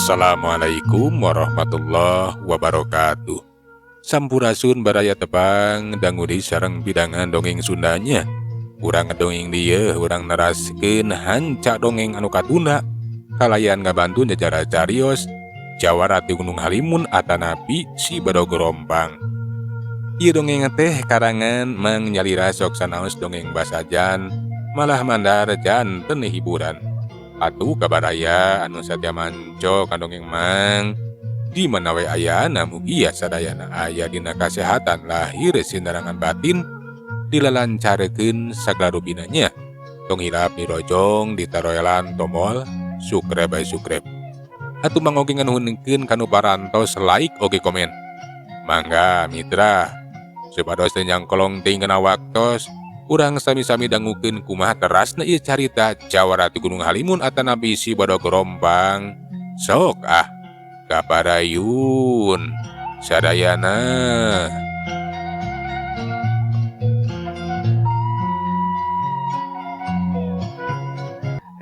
Assalamualaikum warahmatullahi wabarakatuh. Sampurasun baraya tebang dangudi sareng bidangan dongeng Sundanya. Urang ngedongeng dia, urang neraskeun hanca dongeng anu katunda. Kalayan ngabantu jajara carios Jawarati Gunung Halimun atanapi si Badogo Rompang. Ieu dongeng teh karangan Mang Nyalira sok sanaos dongeng basajan, malah mandar janten hiburan. Atuh kabaraya anu satya manco kandongeng Mang di mana we ayana mugia sadayana aya dina kasehatan lahir sinarangan batin dilalancarekeun sagala rupinanya. Tong hilap dirojong ditaroelan tomol sukrep bae sukrep. Atuh mangoge nganuhunkeun kanu parantos like oge komen. Mangga mitra, supados teu nyangkolong teuing kana waktos, urang sami-sami dangukeun kumaha terasna ieu carita Jawarati Gunung Halimun atanapi si Badogo Rompang. Sok kaparayun sadayana.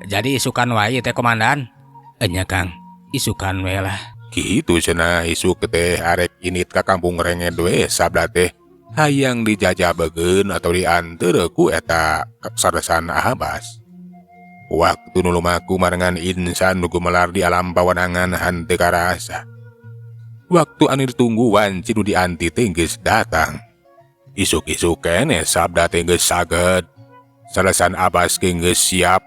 Jadi isukan wae teh komandan. Enya Kang, isukan we lah. Kitu cenah isuk teh arek init ka kampung Renged we sabda teh hayang dijajabegeun atau dianteur ku eta saresan Ahabas. Waktu nu lumaku marengan insan nu gumelar di alam pawanangan henteu karasa. Waktu anu ditunggu wanci nu dianti teh geus datang. Isuk-isuk keneh sabda teh geus saged. Saresan Abas ge geus siap.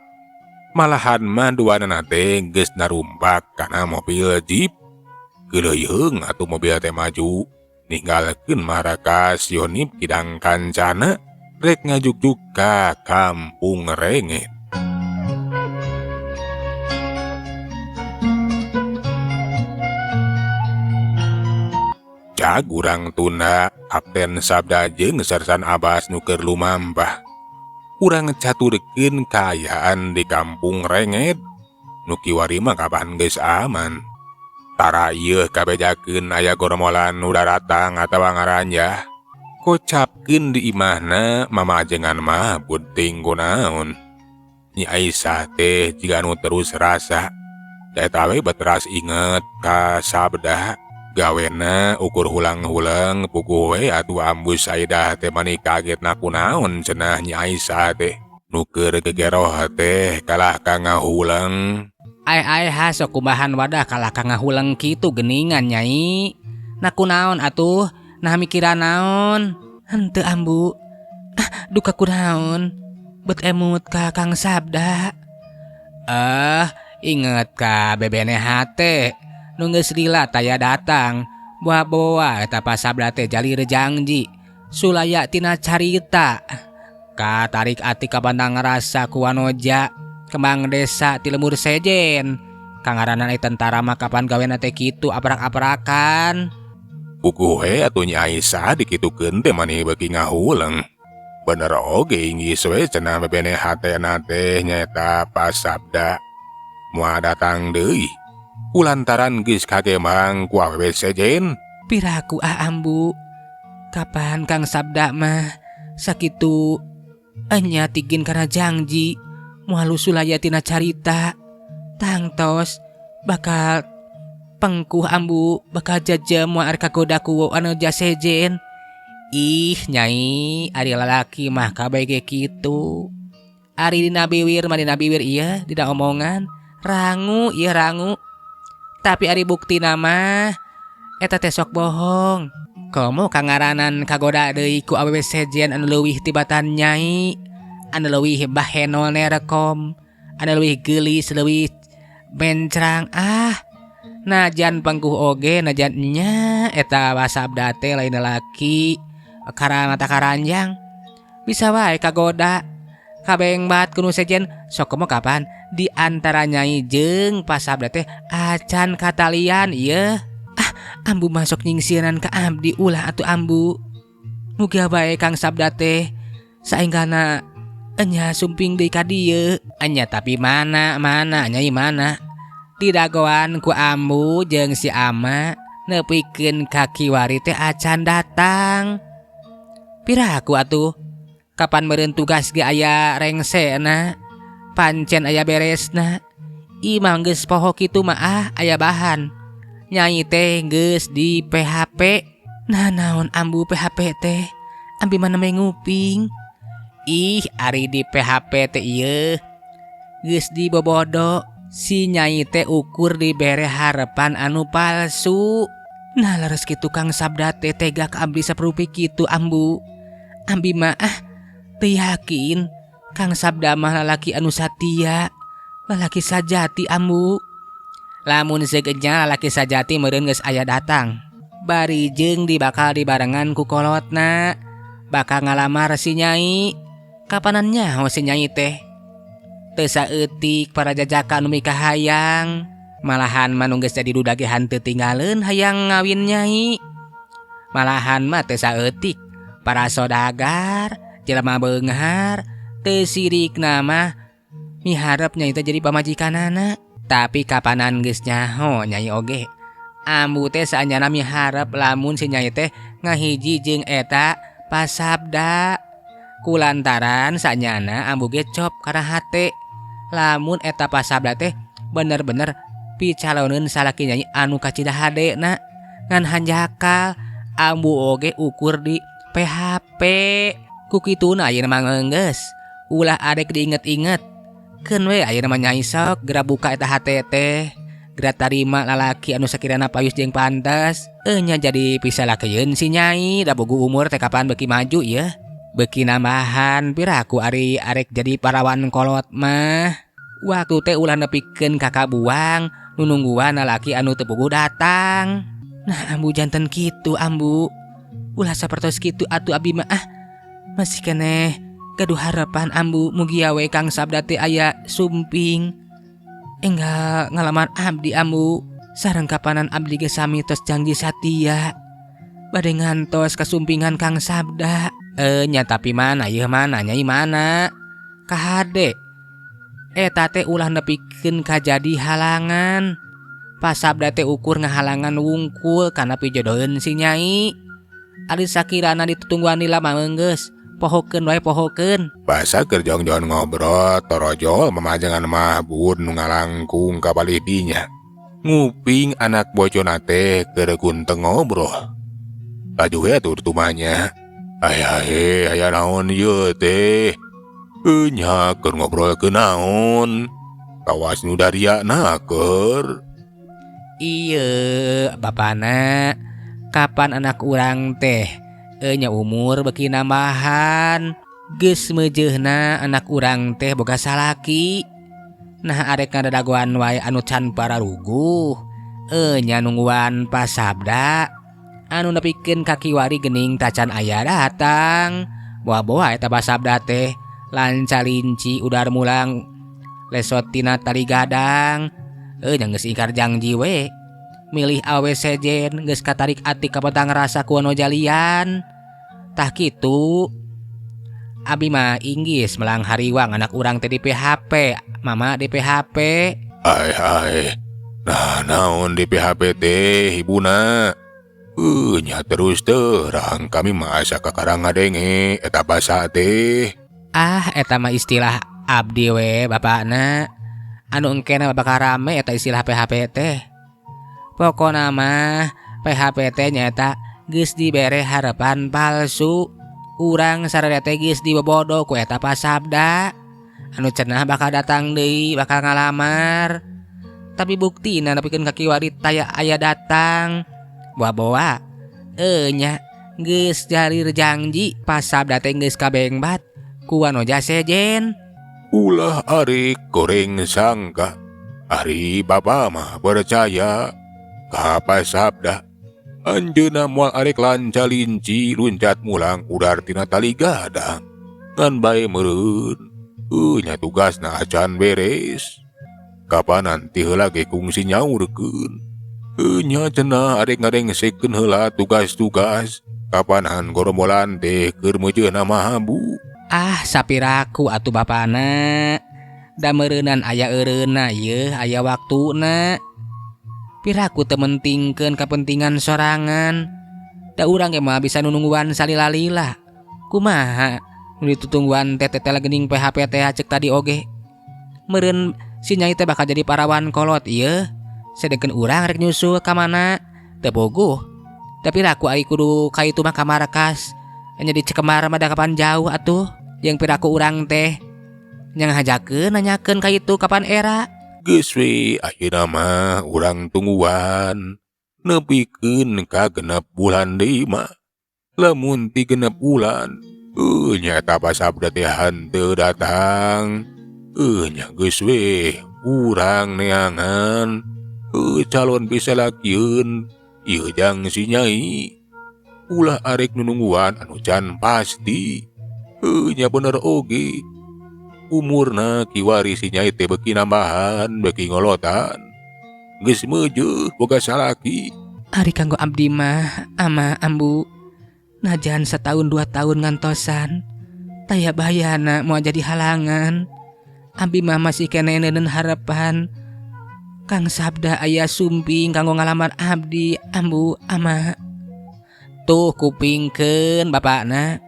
Malahan manduanana teh geus narumpak kana mobil jeep. Geuleuyeung atuh mobil teh maju ninggalkeun marakas Yonip Kidang Kancana rek ngajuk-juk ka kampung Renged. Cag urang tunda Kapten sabda jeung saresan Abas nu keur lumampah. Urang caturkeun kaayaan di kampung Renged. Nu kiwari mah kapan geus aman. Tara ieu kabejakeun aya goromolan nu daratang atawa ngaranjah. Kocapkeun di imahna mamajengan mah bunting kunaon. Nyi Aisyah teh jiga anu terus rasa. Eta we betras inget ka sabda gawena ukur hulang-hulang puguh we atuh ambus Aidah teh mani kagetna kunaon cenah Nyi Aisyah teh. Nu keur gegeroh teh kalah ka ngahulang. Ai sok kumahan wadah kalah ka ngahulang kitu geuningan Nyai. Na kunaon atuh? Nah mikiran naon? Henteu ambu. Duka kunaon? Bet emut ka Kang Sabda. Inget ka bebene hate. Nu geus lila taya datang. Boa-boa eta pa Sabda teh jalir janji. Sulaya tina carita. Ka tarik ati ka bandang rasa ku wanoja. Kembang desa ti lemur sejen. Kangaranan tentara mah kapan gawena teh kitu aprak-aprakan. Puguh we atuh Nyi Aisyah dikitukeun teh mani beuki ngahulang. Bener oge inggis we cenah bebene hatena teh nyaeta pa Sabda moal datang deui. Kulantaran geus kagemang ku awewe sejen. Piraku ambu. Kapan Kang Sabda mah sakitu enya tigin kana janji. Mualu sulaya tina carita tangtos bakal pengkuh ambu bakal jajem moal kagoda ku anu jasejen. Ih Nyai, ari lalaki mah kabeh ge kitu. Ari dina biwir mah dina biwir ieu dina omongan rangu ieu rangu. Tapi ari buktina mah eta teh sok bohong. Komo kangaranan kagoda deui ku awewe sejen anu leuwih tibatan Nyai. Anu leuwih bahenol nerekom, anu leuwih geulis, leuwih bencrang. Najan pangguh oge najan nya eta Sabda teh lain laki karana tak karanjang. Bisa wae kagoda. Kabeng bat kuno sejen sok komo kapan di antara Nyai jeung pa Sabda teh acan katalian ieu. Ambu masuk nyingsiran ka abdi ulah atuh ambu. Muga bae Kang Sabda teh saenggana enya sumping deui ka dieu. Enya tapi mana Nyai mana? Didagoan ku ambu jeung si ama nepikeun ka kiwari teh acan datang. Piraku atuh? Kapan meureun tugas ge aya rengsena? Pancen aya beresna. Imang geus poho kitu mah aya bahan. Nyai teh geus di PHP. Nah naon ambu PHP teh? Ambi mana menguping? Ih, ari di PHP teh ieu geus dibobodo. Si nyai teh ukur dibere harapan anu palsu. Nah leres kitu Kang Sabda teh tega ka abdi saperupi kitu ambu. Ambi mah teu yakin Kang Sabda mah lalaki anu satia, lalaki sajati ambu. Lamun seugeunya lalaki sajati meureun geus aya datang. Bari jeung bakal dibarengan ku kolotna, bakal ngalamar si nyai. Kapanan nyaho si nyai teh? Teu saeutik para jajaka anu mikah hayang. Malahan mah nu geus jadi duda ge hanteu tinggaleun hayang ngawin nyai. Malahan mah teu saeutik para sodagar, jelema beunghar, teu sirikna mah miharep nyai teh jadi pamajikanana. Tapi kapanan geus nyaho nyai oge. Ambu teh saanyana miharep lamun si nyai teh ngahiji jeung eta Pasabda. Kulantaran saanyana ambu ge cop kana hate. Lamun eta Pasabda teh bener-bener picaloneun salaki nyai anu kacidah hadena ngan hanjakal. Ambu oge ukur di PHP. Ku kituna ayeuna mah geus ulah arek diinget-inget. Keun we ayeuna mah nyai sok geura buka eta hate teh, geura tarima lalaki anu sakirana payus jeung pantes. Nya jadi pisalakeun si nyai da bogu umur teh kapan beuki maju ya. Beuki nambahan piraku ari arek jadi parawan kolot mah. Waktu teh ulah nepikeun kakak buang nu nungguan lalaki anu teu puguh datang. Nah ambu janten kitu ambu. Ulah sapertos kitu atuh abi mah masih keneh gaduh harapan ambu mugi we Kang Sabda teh aya sumping. Enggal ngalamar abdi ambu. Sareng kapanan abdi ge sami tos janji satia bade ngantos kasumpingan Kang Sabda. Nya tapi mana ieu mana nyai mana? Kahade. Eta teh ulah nepikeun kajadi halangan. Pasabda teh ukur ngahalangan wungkul kana pijodoheun si nyai. Ari sakirana ditutungguan lila mah geus pohokeun wae pohokeun. Basa keur jongjon ngobrol torojol mamajengan mah bun nu ngalangkung ka balih dinya. Nguping anak bocona teh keur kunteng ngobrol. Laju we atuh tumanya. Aya naon ieu teh? Nya keur ngobrol ke naon? Kawas nu dariana keur. Ieu bapana kapan anak urang teh nya umur beuki nambahan. Geus meujeuhna anak urang teh boga salaki. Nah arek ngadadagoan wae anu can pararuguh. Nya nungguan Pasabda anu nepikeun kakiwari geuning tacan aya datang. Boa-boa eta Pasabda teh lancalinci udar mulang lesot tina tali gadang. Nya geus ingkar janji we. Milih awe sejen geus katarik ati ka petang rasa ku anu jalian. Tah kitu abi mah inggis melang hariwang anak urang teh di PHP, mama di PHP. Ai. Nah naon di PHP teh ibuna? Nya terus terang kami mah asa kakarang ngadenge eta basa teh. Eta mah istilah abdi we bapakna. Anu engkena bakal rame eta istilah PHP teh. Pokona mah PHP teh nyaeta geus dibere harapan palsu. Urang sararea teh geus dibobodo ku eta Pasabda. Anu cenah bakal datang deui, bakal ngalamar. Tapi buktina nepikeun kakiwari taya aya datang. Boa-boa nya geus jarir janji Pasabda teh geus kabengbat ku anu jasejen. Ulah ari goreng sangka. Ari bapa mah percaya ka Pasabda. Anjeunna moal arek lancalinci luncat mulang udar tina tali gadang. Ngan bae meureun. Nya tugasna acan beres. Kapanan ti heula ge kungsi nyaurkeun. Nya cenah arek ngadengsekeun heula tugas-tugas. Kapanan gorombolan teh keur meujeuhna mah bu. Sapiraku atuh bapana. Da meureunan aya eureunna ieu aya waktuna. Piraku teu mentingkeun kapentingan sorangan. Da urang ge mah bisa nunungguan salila-lila. Kumaha nu ditutungguan teh geuning PHP teh cek tadi oge. Meureun Si Nyai teh bakal jadi parawan kolot ieu. Sedengkeun urang rek nyusul ka mana teu bogoh. Tapi laku ari kudu ka itu mah ka markas. Nya di Cikembar mah da kapan jauh atuh. Jeung piraku urang teh nya ngajakeun nanyakeun ka itu kapan era. Geus we ayeuna mah urang tungguan nepikeun ka 6 bulan deui mah. Lamun ti 6 bulan nya eta pasabda teh henteu datang. Nya geus we urang neangan calon bisa lakieun ieu jang si Nyai. Ulah arek nunungguan anu can pasti. Nya bener oge. Umurna kiwari si Nyai teh beki nambahan, beki ngolotan. Geus meujeuh boga salaki. Ari kanggo abdi mah ama ambu najan setahun 2 tahun ngantosan. Taya bayana mau jadi halangan. Abdi mah masih kene neuneun harapan. Kang Sabda aya sumping kanggo ngalamar abdi ambu ama. Tuh kupingkeun bapakna.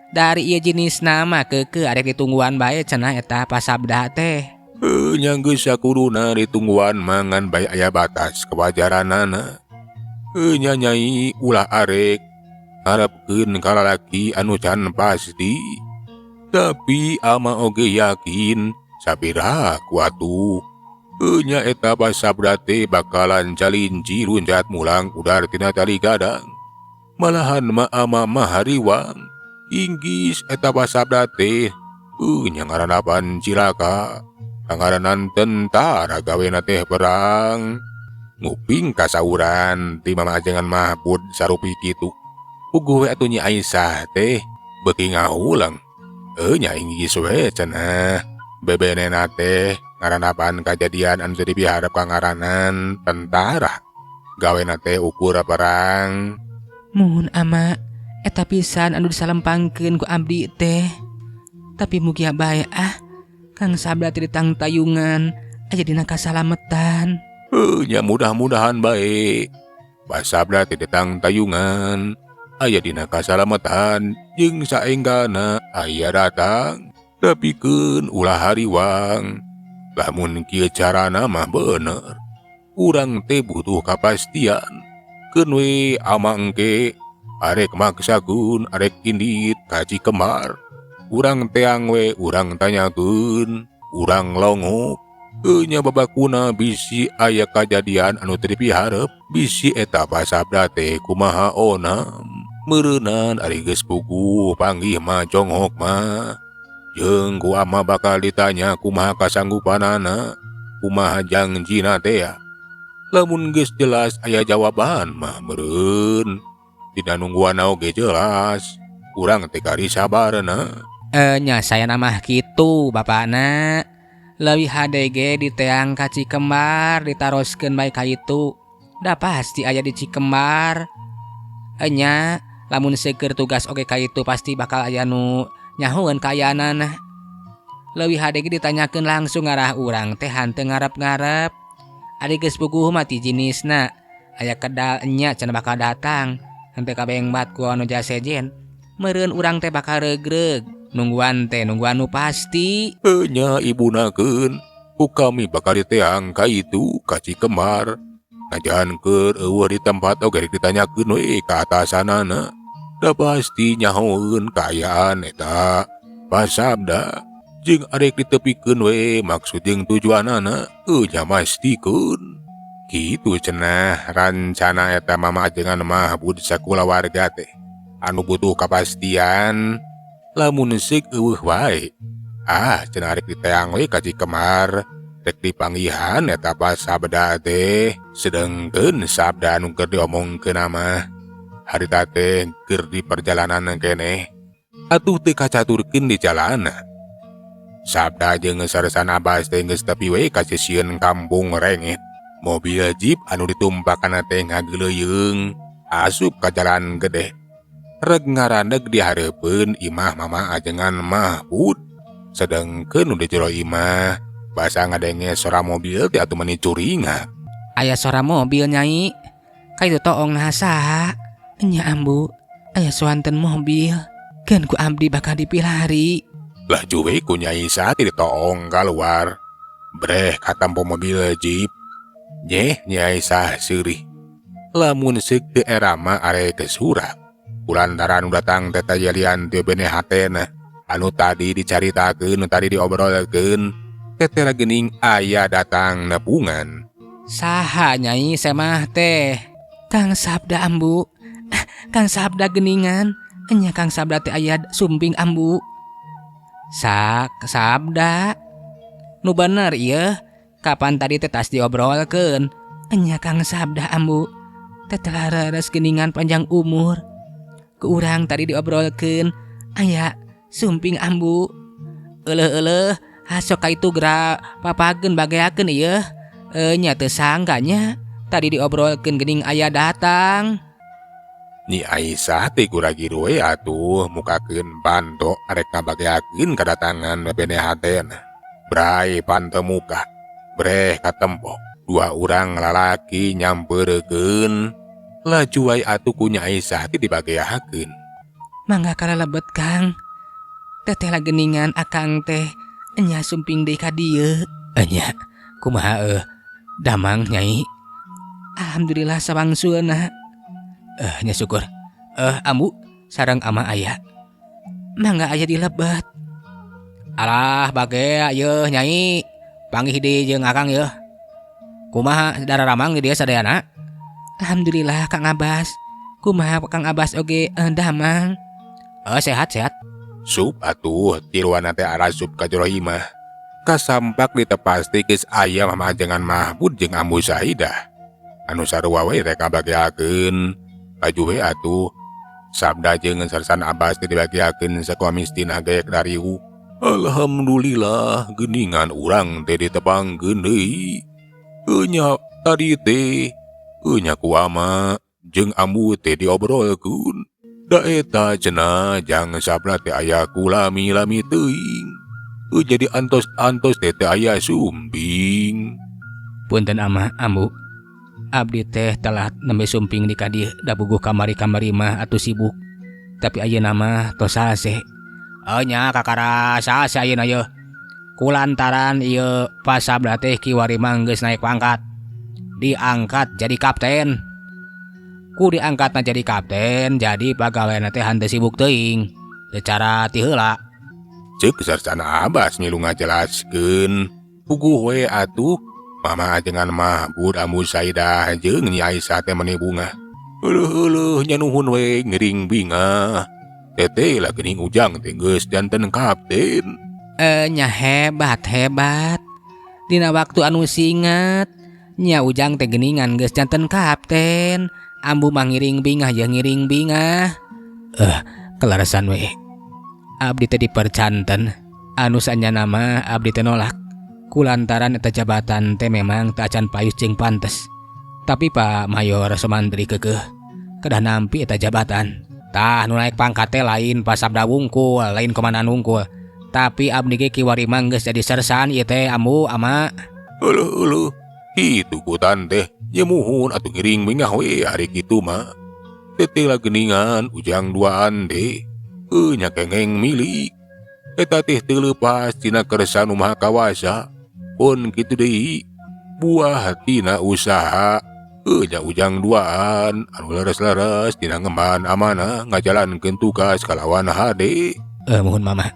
Dari ieu jenis nama keke arek ditungguan bae cenah eta Pak Sabda teh. Nya geus sakuduna ditungguan mangan bae aya batas kewajaranana. Nya Nyai ulah arek harapkeun ka lalaki anu can pasti. Tapi ama oge yakin sabira kuatu. Nya eta Pak Sabda teh bakalan calinci lunjat mulang udar tina tali gadang. Malahan mah ama mah hariwang. Inggis eta Pak Sabda teh nya ngaranapan cilaka. Ngaranan tentara gawena teh perang. Nguping kasauran ti mamajengan Mahmud sarupi kitu. Puguh we atuh Nyi Aisyah teh beuki ngaulang. Nya inggis we cenah. Bebenena teh ngaranapan kajadian anu teu dipiharep ka ngaranan tentara. Gawena teh ukur perang. Muhun ama eta pisan anu disalempangkeun ku abdi teh. Tapi mugia bae Kang Sabda teh ditang tayungan aya dina kasalametan. Nya mudah-mudahan bae. Pak Sabda teh ditang tayungan aya dina kasalametan jeung saenggana aya datang. Tapikeun ulah hariwang. Lamun kieu carana mah bener. Urang teh butuh kapastian. Keun we ama engke arek maksakeun arek indit ka Cikembar. Urang teang we urang tanyakeun, urang longok. Nya babakuna bisi aya kajadian anu teu dipiharep, bisi eta Pak Sabda teh kumaha onam. Meureunan ari geus puguh panggih mah conghok mah. Jeung ku ama bakal ditanya kumaha kasanggupanana, kumaha jangjina teh. Lamun geus jelas aya jawaban mah meureun. Tina nungguana oge jelas. Urang teh kari sabarna. Nya saya namah kitu bapakna. Leuwih hade ge diteang ka Cikembar ditaroskeun bae ka itu. Da pasti aya di Cikembar. Nya lamun seukeur tugas oge ka itu pasti bakal aya nu nyahoeun kayanana. Leuwih hade ge ditanyakeun langsung ngarah urang teh hanteu ngarep-ngarep. Ari geus puguh mah ti jinisna aya kedal nya cenah bakal datang. Henteu kabengbat ku anu jasejen. Meureun urang teh bakal regreg. Nungguan teh nungguan nu pasti. Nya ibunakeun ku kami bakal diteang ka itu ka Cikembar. Najan keur eueuh di tempat oge ditanyakeun we ka atasanana. Da pasti nyahoeun kaayaan eta Pak Sabda. Jeung arek ditepikeun we maksud jeung tujuanana nya mastikeun. Kitu cenah rancana eta mamajengan Mahmud sakulawarga teh. Anu butuh kapastian lamun seuk eueuh wae. Cenah arek diteang we ka Cikembar. Rek dipanggihan eta Pak Sabda teh. Sedengkeun sabda anu keur diomongkeun mah harita teh keur di perjalanan keneh. Atuh teu kacaturkeun di jalan. Sabda jeung saresana Abas teh geus tepi we ka stasiun Kampung Rengit. Mobil jeep anu ditumpakana teh ngageuleuyeung asup ka jalan gede. Reg ngarandeg di hareupeun imah mama ajengan Mahmud. Sedengkeun nu di jero imah basa ngadenge suara mobil teh atuh meuni curinga. Aya suara mobil Nyai. Ka itu toong nah saha? Nya ambu, aya swanten mobil. Keun ku abdi bakal dipilari. Lah juwe ku Nyai Sati ditoong keluar. Breh katampo mobil jeep. Nyeh Nyai Sah seurih. Lamun seuk teu era mah are kesurak. Kulantaran datang tetayalian teu beneh hatena. Anu tadi dicaritakeun, tadi diobrolkeun, teteh geuning aya datang nepungan. Saha Nyai semah teh? Kang Sabda ambu. Kang Sabda geningan. Enya Kang Sabda teh aya sumping ambu. Sabda. Nu bener ieu. Kapan tadi teh tas diobrolkeun? Enya Kang Sabda ambu. Teh telah leres geningan panjang umur. Ku urang tadi diobrolkeun aya sumping ambu. Euleuh hasok ka itu geura papageun bageakeun ieu. Nya teu sangganya tadi diobrolkeun geuning aya datang. Ni Aisyah teh gura-giru we atuh mukakeun panto arek ngabageakeun kedatangan beneh hatena. Brai panto muka. Breh katempo. Dua urang lalaki nyampeurkeun. Laju wae atuh ku Nya Aisyah teh dibageakeun. Mangga kalebet Kang. Teteh geningan akang teh enya sumping deui ka dieu. Enya kumaha damang Nyai? Alhamdulillah sabangsulna. Nya syukur. Ambu sareng ama aya. Mangga aya dilebet. Alah bagea yeuh Nyai. Panggih di jeung akang yeuh. Kumaha dararamang di dieu sadayana? Alhamdulillah Kang Abbas. Kumaha Kang Abbas oge damang? Sehat-sehat. Sup atuh tiluan teh arasup ka jero imah. Kasampak ditepasti geus aya mamajengan Mahmud jeung Ambu Sahidah. Anu sarua we rek ngabageakeun. Laju we atuh Sabda jeung Sarsan Abbas teh dibagiakeun sakuamistina gaek dariu. Alhamdulillah geuningan urang teh ditepangkeun deui. Nya tadi teh nya ku ama jeung Ambu teh diobrolkeun. Da eta cenah jang Sabda teh aya ku lami-lami teuing. Jadi antos-antos teh aya sumping. Punten ama Ambu. Abdi teh telat nembe sumping di kadieu da bubuh kamari-kamari mah atuh sibuk. Tapi ayeuna mah tos salse. Nya kakara salse ayeuna yeuh. Kulantaran ieu Pak Sabda teh kiwari mah geus naik pangkat. Diangkat jadi kapten. Ku diangkatna jadi kapten, jadi pagaweana teh henteu sibuk teuing. Teu cara ti heula. Ceuk Sarsana Abbas ngilu ngajelaskeun. Puguh we atuh mama dengan Mahmud Ambu Sahidah jeung Nya Aisyah teh meuni bunga. Heueuh nya nuhun we ngering binga. Teteh lah geuning ujang teh geus janten kapten. Nya hebat. Dina waktu anu singet nya ujang teh geuningan geus janten kapten. Ambu mah ngiring bingah jeung ngiring bingah. Kelarasan we. Abdi teh dipercanten. Anu sanyana mah abdi teh nolak. Kulantaran eta jabatan teh memang teu acan payus jeung pantes. Tapi Pak Mayor Sumantri keukeuh kedah nampi eta jabatan. Tah nu naek pangkat teh lain Pak Sabda wungkul, lain komandan wungkul. Tapi abdi ge kiwari mah geus jadi sersan ieu teh Ambu ama. Heueuh kitu kutan teh nya muhun atuh ngiring bingah we ari kitu mah. Teteh lah geuningan ujang duaan teh. Nya kengeng milik. Eta teh teu leupas tina kersa nu maha kawasa. Pun kitu deui buah tina usaha. Nya ujang duaan anu leres-leres tina ngemban amanah ngajalankeun tugas kalawan hade. Mohon mama.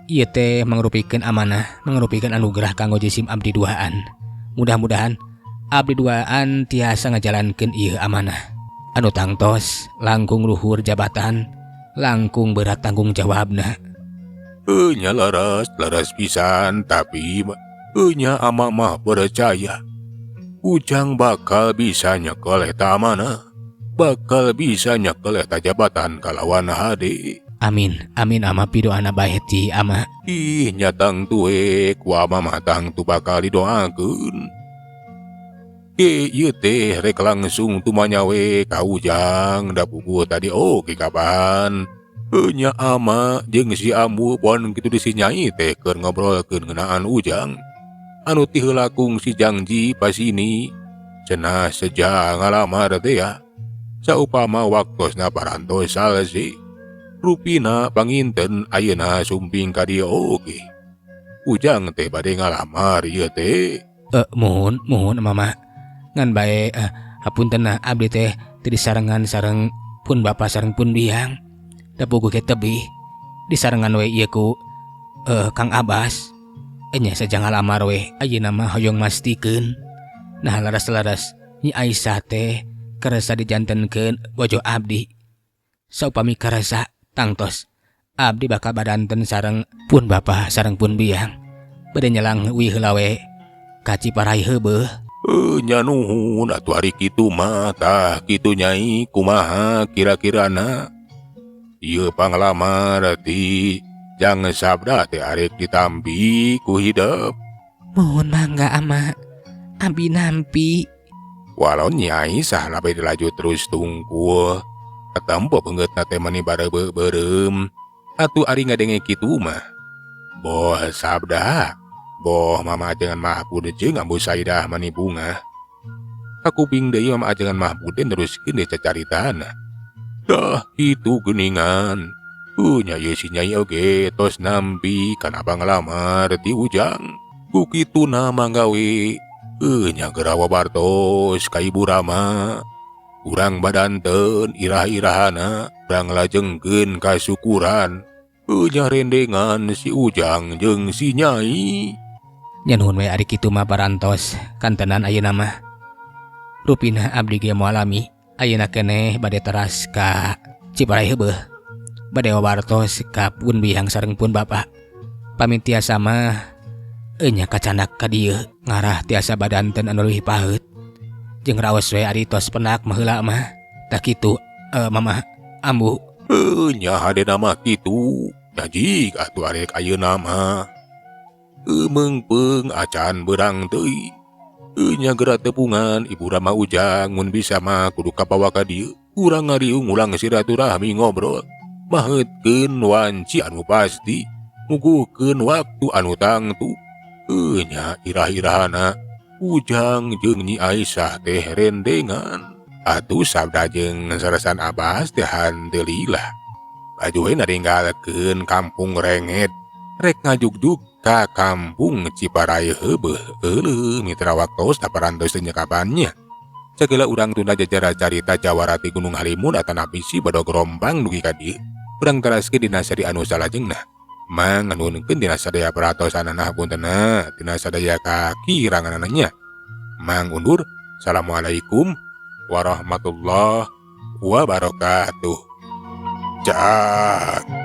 Ieu teh mangrupikeun amanah, mangrupikeun anugerah kanggo jisim abdi duaan. Mudah-mudahan abdi duaan tiasa ngajalankeun ieu amanah. Anu tangtos langkung luhur jabatan, langkung berat tanggung jawabna. Nya laras pisan tapi nya ama mah percaya. Ujang bakal bisa nyekel eta amanah. Bakal bisa nyekel eta jabatan kalawan hade. Amin ama pidoana bae ti ama. Ih nyatang tuwe ku ama mah tang tu bakal didoakeun. Ieu teh rek langsung tumanya we ka Ujang da puguh tadi oge kapan. Nya ama jeung si Ambu pon kitu di si Nyai teh keur ngobrolkeun ngeunaan Ujang. Anu ti heula kung si Jangji pasini cenah sejak ngalamar teh ya. Saupama waktosna parantos salse. Rupina panginten ayeuna sumping ka dieu oge. Ujang teh bade ngalamar ieu teh. Mohon mama. Ngan bae hapunten abdi teh teu disarengan sareng pun bapa sareng pun biang. Da puguh ge tebih disarengan we ieu ku Kang Abas. Enya saja ngalamar we ayeuna mah hoyong mastikeun. Nah laras-laras Nyi Aisyah teh karasa dijantenkeun bojo abdi. Saupami karasa tangtos abdi bakal badanten sareng pun bapa sareng pun biang. Bade nyelang wi heula we ka Ciparai heubeul. Nya nuhun atuh ari kitu mah tah kitu Nyai kumaha kira-kirana. Ieu panglamar ti Jang Sabda teh arek ditampi ku hideep. Mohon mangga ama. Abi nampi. Walau Nyai sah labe dilaju terus tungkul. Katampo beungeutna teh mani bareu-berem. Atuh ari ngadenge kitu mah. Boh Sabda. Boh Mama Ajengan Mahmud jeung Ambu Saidah mani bunga. Kakuping deui Mama Ajengan Mahmud neruskeun deui cacaritana. Dah itu geuningan. Nya ieu si Nyai oge tos nampi kana panglamar ti Ujang. Ku kituna manggawe nya gerawa bartos ka Ibu Rama. Urang badanten irah-irahana urang lajengkeun kasukuran. Nya rendengan si Ujang jeung si Nyai. Nya nuhun we ari kitu mah parantos kantenan ayeuna mah. Rupina abdi ge moal alami ayeuna keneh bade teras ka Ciparai heubeul. Bade wabartos ka pun biang sareng pun bapa. Pami tiasa mah nya kacanak ka dieu ngarah tiasa badanten anu leuwih paeut. Jeung raos we ari tos penak mah heula mah. Tah kitu Mama Ambu. Nya hadena mah kitu. Jadi atuh arek ayeuna mah meungpeung acan beurang teuing. Nya geura tepungan Ibu Rama Ujang mun bisa mah kudu kabawa ka dieu. Urang ngariung ulang silaturahmi ngobrol. Maheutkeun wanci anu pasti. Muguhkeun waktu anu tangtu. Nya irah-irahana Ujang jeung Nyi Aisyah teh rendengan. Atuh Sabda jeung saresan Abas teh handeulilah. Baju we naringgalkeun kampung Renget. Rek ngajugjug ka kampung Ciparai heubeul. Euleuh mitra waktos taparantos teu nyekapannya. Sageula urang tunda jajara carita Jawarati Gunung Halimun atana bisi badog rompang dugi ka dieu. Urang teraskeun dina sari anu salajengna. Mang nganuhunkeun dina sadaya paratosanana puntenna dina sadaya kakiranganana. Mang undur. Assalamualaikum warahmatullahi wabarakatuh. Cak.